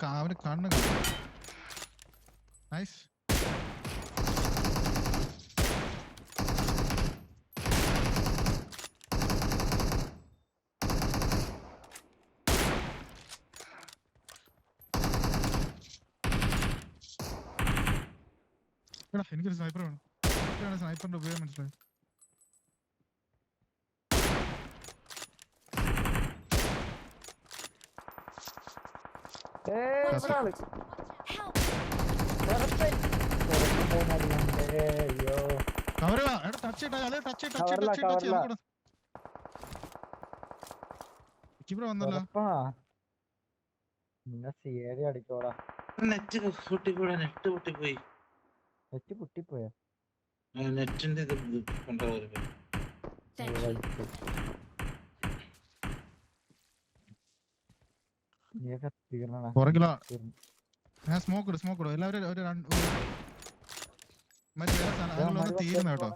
അവന് കണ്ണ് നൈസ്. എടാ എനിക്കൊരു സ്നൈപ്പർ വേണം. സ്നൈപ്പറിന്റെ ഉപയോഗം മനസ്സിലായി. അടിക്കോടാ. നെറ്റ് പൊട്ടിപ്പോയി. നെറ്റ് പൊട്ടിപ്പോയോ? നെറ്റിന്റെ ഇത് കൊണ്ടുപോകും. ഞാൻ സ്മോക്ക് ഇടും എല്ലാവരും ഒരു തീരുന്ന കേട്ടോ.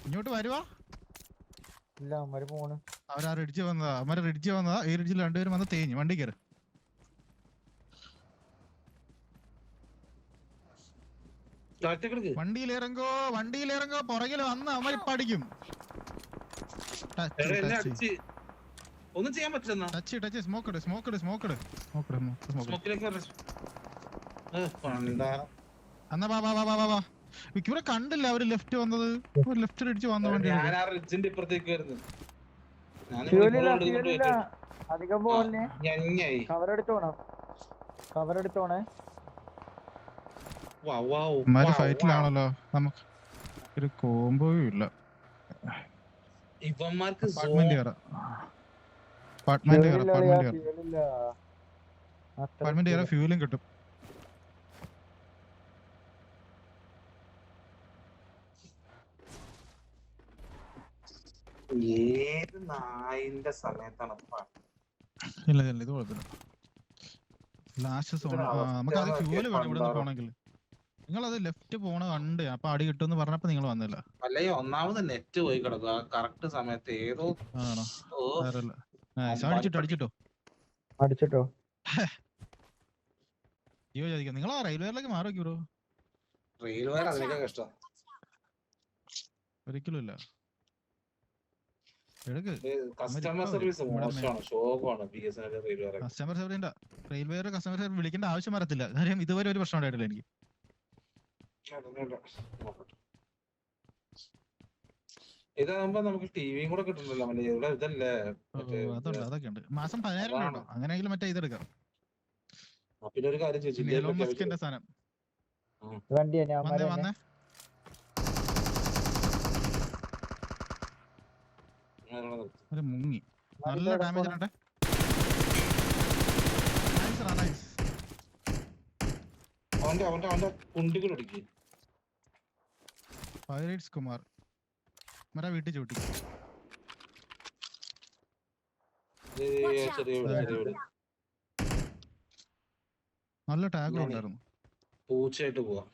ഇങ്ങോട്ട് വരുവാ. ഇല്ല അവന്മാര് പോണ്. അവരാ റിഡ്ജ് വന്നതാ. ഈ റിഡ്ജിൽ രണ്ടുപേരും വന്ന് തേഞ്ഞു. വണ്ടി കയറി. വണ്ടിയിലിറങ്ങോ പുറകിൽ വന്ന് അവന്മാര് പഠിക്കും. ഒന്നും ചെയ്യാൻ പറ്റില്ല. ടച്ച് സ്മോക്ക് ഇട്. എന്നാ വാ. ഇവിടെ കണ്ടില്ല അവര് ലെഫ്റ്റ് വന്നത്. ലെഫ്റ്റ് റിഡ്ജ് വന്ന വണ്ടി. അധികം പോലെ കവറെടുത്തോണേ. ഫൈറ്റിലാണല്ലോ. നമുക്ക് ഒരു കോംബോയും ഇല്ല. അപ്പാർട്ട്മെന്റ് ഫ്യൂലും കിട്ടും. ഏത് നായിന്റെ സമയത്താണ് ഇല്ല ഇത് കുഴപ്പമില്ല. ലാസ്റ്റ് സോൺ നമുക്ക് അത് ഫ്യൂല് വേണം ഇവിടെ നിന്ന് പോണെങ്കിൽ. നിങ്ങളത് ലെഫ്റ്റ് പോണ കണ്ട് അപ്പൊ അടി കിട്ടുമെന്ന് പറഞ്ഞപ്പോ നിങ്ങൾ വന്നില്ല. അല്ലേ ഒന്നാമത് നെറ്റ് പോയി കിടക്കുക കറക്റ്റ് സമയത്ത്. ഏതോ ആണോ? അടിച്ചിട്ടോ അയ്യോ ചോദിക്കാം. നിങ്ങളാ റെയിൽവേയിലേക്ക് മാറി ബ്രോ. റെയിൽവേ അതിനൊക്കെ കഷ്ടം. ഒരിക്കലും ഇല്ല. കസ്റ്റമർ സർവീസ് മോശമാണ്. ശോകമാണ് കസ്റ്റമർ സർവീസ് വിളിക്കേണ്ട ആവശ്യം വരത്തില്ല. കാര്യം ഇതുവരെ ഒരു പ്രശ്നം ഉണ്ടായിട്ടില്ല എനിക്ക്. ഇതാകുമ്പോ നമുക്ക് ടിവിയും കൂടെ കിട്ടുന്നല്ലോ. ഇതല്ലേ അതൊക്കെ ഉണ്ട്. മാസം 10,000 ഉണ്ടോ? അങ്ങനെയെങ്കിലും മറ്റേ ഇതെടുക്കാം. പിന്നെ ഒരു കാര്യം ചോദിച്ചു സാധനം വന്നേ. മുങ്ങി നല്ല ഡാമേജ് ഉണ്ട്. പൈറേറ്റ്സ് കുമാർ മര വീട്ടിൽ ചൂട്ടി. നല്ല ടാഗ് ഉണ്ടായിരുന്നു. പൂച്ചയായിട്ട് പോവാ.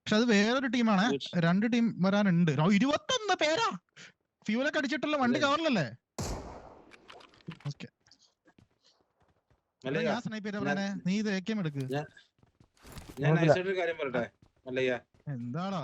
പക്ഷെ അത് വേറൊരു ടീമാണ്. 2 ടീം വരാനുണ്ട്. 21 പേരാ. ഫ്യൂലൊക്കെ അടിച്ചിട്ടുള്ള വണ്ടി കവറിലല്ലേ? ഞാൻ സ്നൈപ്പ് ചെയ്ത നീ ഇത് ഏക്കം എടുക്ക്. കാര്യം പറയട്ടെ മല്ലയ്യ. എന്താടാ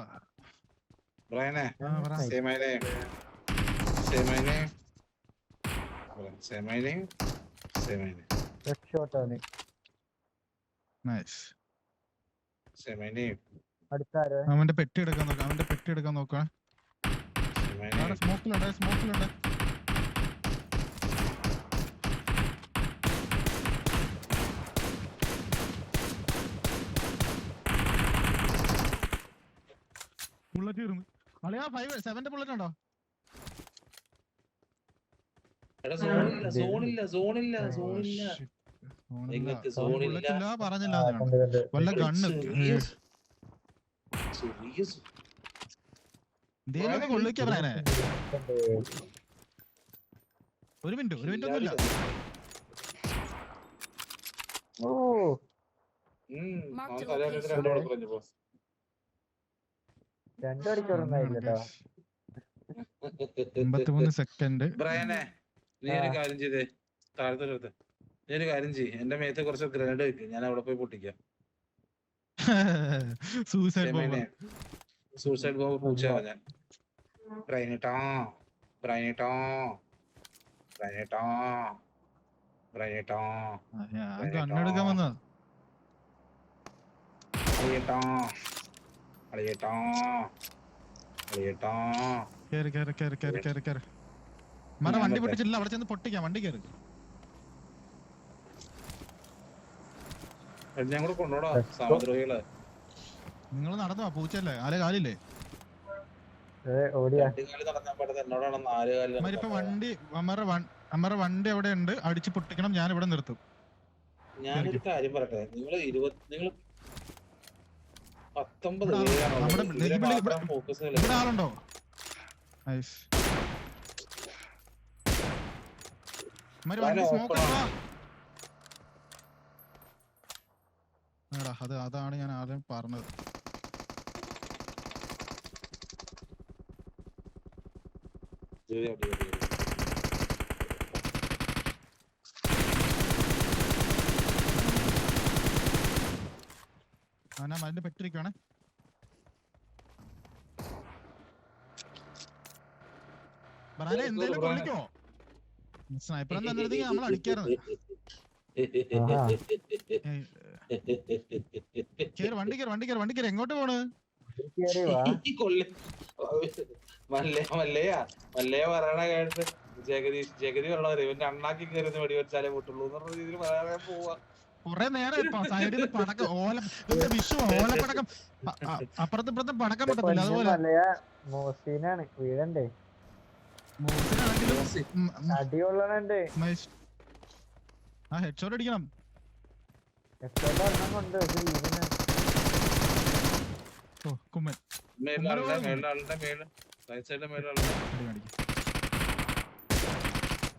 അവന്റെ പെട്ടി എടുക്കാൻ നോക്കണേ. സ്മോക്കിലുണ്ട്. ബുള്ളറ്റ് തീർന്നു. അളിയാ 7 ബുള്ളറ്റ് ഉണ്ടോ? പറഞ്ഞില്ല വല്ല കണ്ണ് എന്തേലും കൊള്ളിക്കാ പറയാനേ. ഒരു മിനിറ്റ് ഒന്നുമില്ല. 2 മണിക്കൂറൊന്നും ആയില്ല കേട്ടോ. 53 സെക്കൻഡ്. ബ്രയനെ നീ ഒരു കാര്യം ചെയ്തേ, താഴത്തെ നീ ഒരു കാര്യം ചെയ്യ്, എന്റെ മേത്ത് കുറച്ച് ഗ്രനേഡ് വെക്ക്, ഞാൻ അവിടെ പോയി പൊട്ടിക്കാം. Suicide bomber. സൂസൈഡ് ബോംബ് പൂച്ചാവാ ഞാൻ. ബ്രൈനിട്ടോ ബ്രൈനിട്ടോ ബ്രൈനിട്ടോ ബ്രൈനിട്ടോ ഞാൻ കണ്ണെടുക്കാൻ വന്നതാ. അളിയേട്ടോ അളിയേട്ടോ അളിയേട്ടോ. കേറി കേറി കേറി കേറി കേറി കേറി. മറ വണ്ടി പൊട്ടിച്ചില്ല, അവിടെ ചെന്ന് പൊട്ടിക്കാം. വണ്ടി കേറി. ഞാൻ കൂടെ കൊണ്ടോടാ സാമദ്രോഹികളെ. നിങ്ങൾ നടന്നോ പൂച്ചല്ലേ? ആലെ കാലില്ലേ? ഓടിയാ കാലി നടക്കാൻ പറ്റത് എന്നോടാണ് 4 കാലിൽ. ഇപ്പൊ വണ്ടി അമ്മറ വണ്ടി അവിടെ ഉണ്ട്, അടിച്ച് പൊട്ടിക്കണം. ഞാൻ ഇവിടെ നിർത്തും. ഞാനൊരു കാര്യം പറയട്ടെ, നിങ്ങൾ 19 ഫോക്കസ്. ഇവിടെ ആളുണ്ടോ? നൈസ്. വണ്ടി സ്മോക്ക് അതാണ് ഞാൻ ആദ്യം പറഞ്ഞത്. ഞാൻ അതിന്റെ പെട്ടിരിക്കുവാണേ. എന്തേലും കൊള്ളിക്കോ? സ്നൈപ്പർ തന്നിടത്തേക്ക് നമ്മൾ അടിക്കാറുണ്ട്. കേറി വണ്ടി കേറി വണ്ടി കേറി വണ്ടി കേറി. എങ്ങോട്ട് പോണ്? മല്ലയ പറയണ കേട്ട് ജഗതി പറഞ്ഞ ഇവന്റെ അണ്ണാക്കി കയറി വെടി വെച്ചാലേ പൊട്ടുള്ളൂ എന്നുള്ള രീതിയിൽ പറയാൻ പോവാ. കൊറേ നേരം സൈഡിൽ പടക്കം വിഷു ഓലപ്പടക്കം അപ്പുറത്ത് ഇപ്പുറത്ത് പടക്കം പറ്റത്തില്ല. അതുപോലെ വീഴണ്ടേ മോസിനാണെങ്കിലും അടികൊള്ളണുണ്ട്. ആ ഹെഡ്ഷോട്ട് അടിക്കണം. കൊണ്ട് ഓ കുമ്മൻ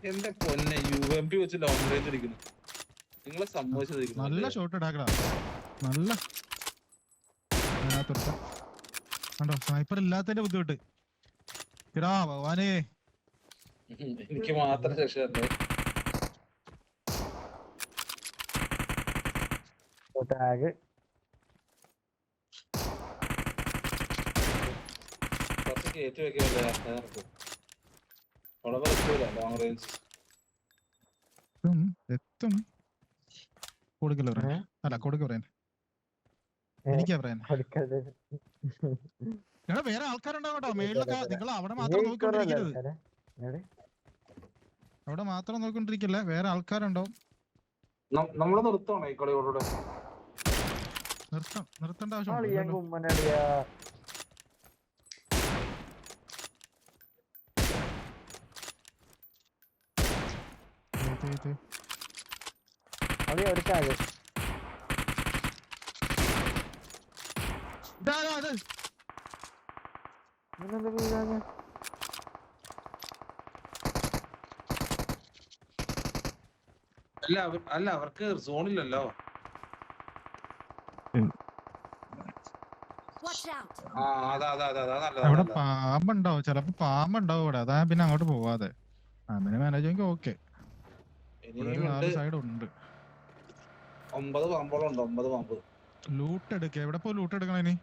എന്റെ പൊന്നെ UMP വെച്ച് ലോങ് റേഞ്ച് അടിക്കുന്നു. നിങ്ങളെ സമ്മതിച്ചു. നല്ല ഷോട്ട് ഇടാക്കടാ. നല്ല കണ്ടോ സ്നൈപ്പർ ഇല്ലാത്തതിന്റെ ബുദ്ധിമുട്ട്. ഇടാ ഭഗവാനേ, എനിക്ക് മാത്രം ശേഷം ടാഗ് കുറച്ച് കയറ്റി വെക്കാൻ ലോങ് റേഞ്ച് എത്തും. കൊടുക്കല്ലോ പറയാൻ. അല്ല കൊടുക്ക പറയാൻ. എനിക്കാ പറയാൻ. എടാ വേറെ ആൾക്കാരുണ്ടാവും കേട്ടോ മേളിലൊക്കെ. നിങ്ങൾ അവിടെ മാത്രം നോക്കിക്കൊണ്ടിരിക്കരുത്. അവിടെ മാത്രം നോക്കിക്കൊണ്ടിരിക്കല്ലേ, വേറെ ആൾക്കാരുണ്ടാവും. നമ്മള് നിർത്തണോ ഈ കളിയോടെ? നിർത്തേണ്ട ആവശ്യം. ഒരു ടാഗ് അല്ല അവർക്ക് സോണില്ലല്ലോ. അവിടെ പാമ്പുണ്ടാവും, ചിലപ്പോ പാമ്പുണ്ടാവും ഇവിടെ. അതാ പിന്നെ അങ്ങോട്ട് പോവാതെ. അങ്ങനെ മാനേജ് ചെയ്യെങ്കിൽ ഓക്കെ. സൈഡ് ഉണ്ട്. 9 പാമ്പോളം ഉണ്ട്. 9 പാമ്പ്. ലൂട്ട് എടുക്ക. എവിടെ പോ ലൂട്ട് എടുക്കണ ഇനി?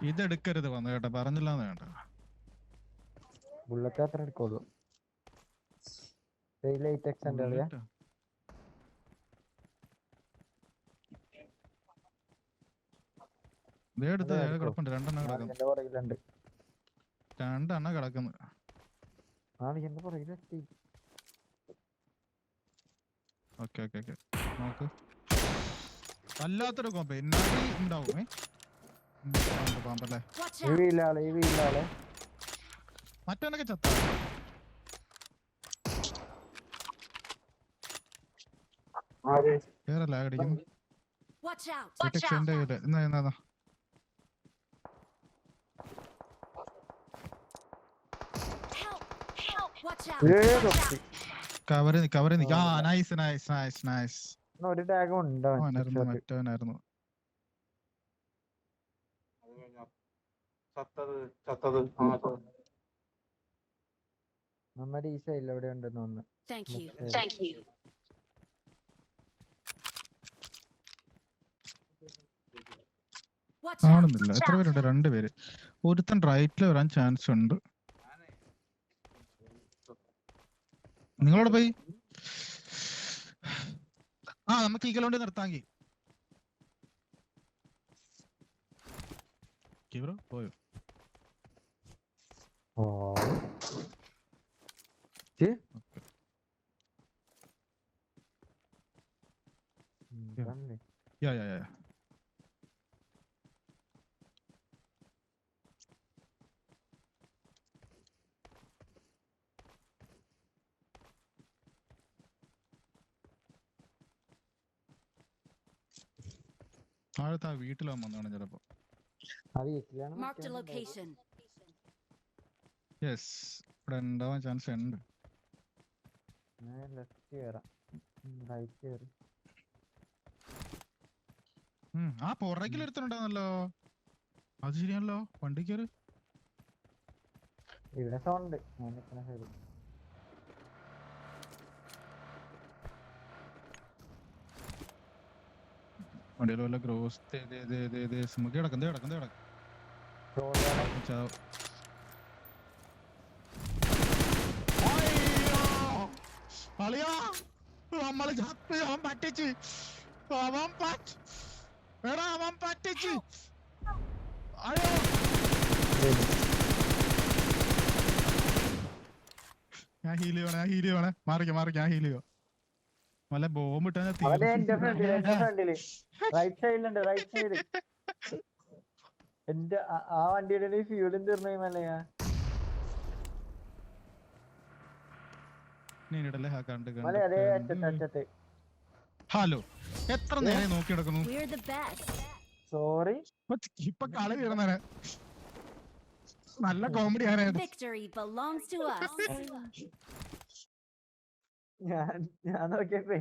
ഇതെടുക്കരുത് വന്നു കേട്ടോ, പറഞ്ഞില്ലാന്ന് വേണ്ട. ബുള്ളറ്റ് അത്ര എടുക്കുള്ളൂ. കിടപ്പുണ്ട്. 2 എണ്ണം കിടക്കുന്നു. 2 എണ്ണം കിടക്കുന്നു. ഓക്കെ ഓക്കെ ഓക്കെ നോക്ക്. വല്ലാത്തൊരു കോമ്പ എന്നാടി ഉണ്ടാവും. പാമ്പല്ലേ മറ്റവനൊക്കെ ചത്ത. വേറല്ല അടിക്കുന്നു. കവറി നിക്ക. ആ നൈസ് നൈസ് നൈസ് നൈസ്. ഒരു ടാഗ് ഉണ്ടോ? മറ്റവനായിരുന്നു. ചത്തത് നമ്മുടെ ഈ സൈഡിൽ എവിടെ ഉണ്ടെന്ന് തോന്നുന്നു. Thank you. Watch out. കാണുന്നില്ല. എത്ര പേരുണ്ട്? 2 പേര്. ഒരുത്തൻ റൈറ്റിൽ വരാൻ ചാൻസ് ഉണ്ട്. നിങ്ങളോട് പോയി നമുക്ക് ഈ കിലോണ്ടി നിർത്താങ്കി ബ്രോ പോയോ? ഓ യാ താഴത്തെ ആ വീട്ടിലാവും വന്നാണ് ചിലപ്പോ. Marked a location. യെസ്, ഇവിടെ ഉണ്ടാവാൻ ചാൻസ് ഉണ്ട്. ആ പുറകിൽ എടുത്തിട്ടുണ്ടായിരുന്നല്ലോ. അത് ശരിയാണല്ലോ. വണ്ടി കയറി. ഇവിടെ സൗണ്ട് ഞാൻ നിൽക്കുന്ന സൈഡ്. വണ്ടിയിൽ വല്ല ക്രോസ് സ്മുക്കി കിടക്കും. നമ്മള് ചത്ത്. അവൻ പറ്റിച്ച്. അയ്യോ ഞാൻ ഹീൽ ചെയ്യണേ. മാറിക്ക ഞാൻ ഹീൽ ചെയ്യോ. വല്ല ബോംബ് ഇട്ടാ റൈറ്റ് സൈഡിലുണ്ട്. റൈറ്റ് സൈഡ് എന്റെ ആ വണ്ടിയുടെ ഫ്യൂലും തീർന്നല്ലേ. ഹലോ, എത്ര നേരം നോക്കി നടക്കുന്നു. സോറി, ഇപ്പൊ കളി തീർന്നേ. നല്ല കോമഡി ആയിരുന്നു. ഞാൻ നോക്കിയപ്പോ